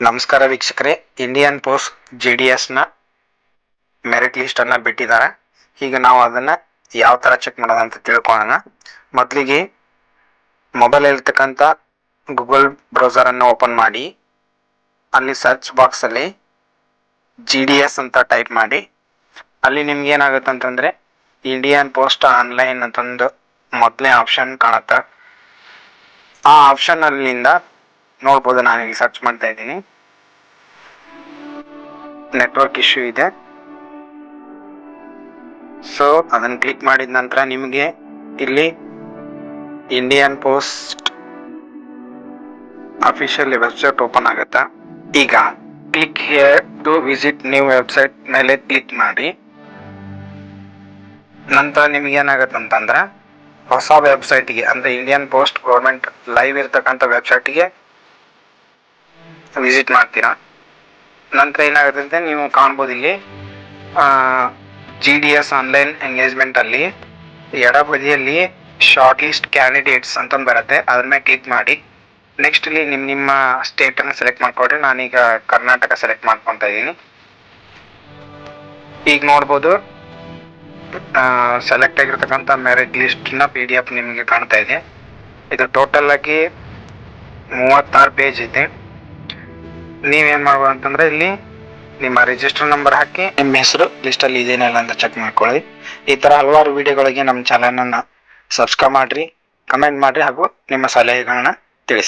ನಮಸ್ಕಾರ ವೀಕ್ಷಕರೇ, Indian post JDS merit list ಅನ್ನ ಬಿಟ್ಟಿದ್ದಾರೆ. ಈಗ ನಾವು ಅದನ್ನ ಯಾವ ತರ ಚೆಕ್ ಮಾಡೋಣ ಅಂತ ತಿಳ್ಕೊಳ್ಳೋಣ. ಮೊದಲಿಗೆ ಮೊಬೈಲ್ ಇರ್ತಕ್ಕಂಥ ಗೂಗಲ್ ಬ್ರೌಸರ್ ಅನ್ನು ಓಪನ್ ಮಾಡಿ, ಅಲ್ಲಿ ಸರ್ಚ್ ಬಾಕ್ಸ್ ಅಲ್ಲಿ GDS ಅಂತ ಟೈಪ್ ಮಾಡಿ. ಅಲ್ಲಿ ನಿಮ್ಗೆ ಏನಾಗುತ್ತೆ ಅಂತಂದ್ರೆ ಇಂಡಿಯನ್ ಪೋಸ್ಟ್ ಆನ್ಲೈನ್ ಅಂತಂದು ಮೊದಲನೇ ಆಪ್ಷನ್ ಕಾಣುತ್ತೆ. ಆ ಆಪ್ಷನ್ ಅಲ್ಲಿಂದ ನೋಡ್ಬೋದು. ನಾನೀಗ ಸರ್ಚ್ ಮಾಡ್ತಾ ಇದ್ದೀನಿ. ನೆಟ್ವರ್ಕ್ ಇಶ್ಯೂ ಇದೆ, ಸೊ ಅದನ್ನ ಕ್ಲಿಕ್ ಮಾಡಿದ ನಂತರ ನಿಮಗೆ ಇಲ್ಲಿ Indian post official website open ಆಗುತ್ತೆ. ಈಗ click here to visit new website ಮೇಲೆ ಕ್ಲಿಕ್ ಮಾಡಿ. ನಂತರ ನಿಮ್ಗೆ ಏನಾಗುತ್ತೆ ಅಂತಂದ್ರೆ ಹೊಸ ವೆಬ್ಸೈಟ್ಗೆ, ಅಂದ್ರೆ ಇಂಡಿಯನ್ ಪೋಸ್ಟ್ ಗೌರ್ಮೆಂಟ್ ಲೈವ್ ಇರ್ತಕ್ಕಂಥ ವೆಬ್ಸೈಟ್ಗೆ ವಿಸಿಟ್ ಮಾಡ್ತೀರಾ. ನಂತರ ಏನಾಗುತ್ತೆ ಅಂತ ನೀವು ಕಾಣ್ಬೋದು. ಇಲ್ಲಿ GDS ಆನ್ಲೈನ್ ಎಂಗೇಜ್ಮೆಂಟ್ ಅಲ್ಲಿ ಎಡಬದಿಯಲ್ಲಿ ಶಾರ್ಟ್ ಲಿಸ್ಟ್ ಕ್ಯಾಂಡಿಡೇಟ್ಸ್ ಅಂತ ಬರುತ್ತೆ. ಅದ್ರ ಮೇಲೆ ಕ್ಲಿಕ್ ಮಾಡಿ. ನೆಕ್ಸ್ಟ್ ಇಲ್ಲಿ ನಿಮ್ಮ ಸ್ಟೇಟ್ ಅನ್ನು ಸೆಲೆಕ್ಟ್ ಮಾಡ್ಕೊಡ್ರಿ. ನಾನೀಗ ಕರ್ನಾಟಕ ಸೆಲೆಕ್ಟ್ ಮಾಡ್ಕೊತಾ ಇದ್ದೀನಿ. ಈಗ ನೋಡ್ಬೋದು, ಸೆಲೆಕ್ಟ್ ಆಗಿರ್ತಕ್ಕಂಥ ಮೆರಿಟ್ ಲಿಸ್ಟ್ ನ PDF ನಿಮಗೆ ಕಾಣ್ತಾ ಇದೆ. ಇದು ಟೋಟಲ್ ಆಗಿ 36 ಪೇಜ್ ಇದೆ. ನೀವೇನ್ ಮಾಡ್ಬೋದು ಅಂತಂದ್ರೆ ಇಲ್ಲಿ ನಿಮ್ಮ ರಿಜಿಸ್ಟರ್ ನಂಬರ್ ಹಾಕಿ ನಿಮ್ಮ ಹೆಸರು ಲಿಸ್ಟ್ ಅಲ್ಲಿ ಇದೇನಿಲ್ಲ ಅಂತ ಚೆಕ್ ಮಾಡ್ಕೊಳ್ಳಿ. ಈ ತರ ಹಲವಾರು ವಿಡಿಯೋಗಳಿಗೆ ನಮ್ಮ ಚಾನೆಲ್ ಅನ್ನ ಸಬ್ಸ್ಕ್ರೈಬ್ ಮಾಡ್ರಿ, ಕಮೆಂಟ್ ಮಾಡ್ರಿ ಹಾಗೂ ನಿಮ್ಮ ಸಲಹೆಗಳನ್ನ ತಿಳಿಸಿ.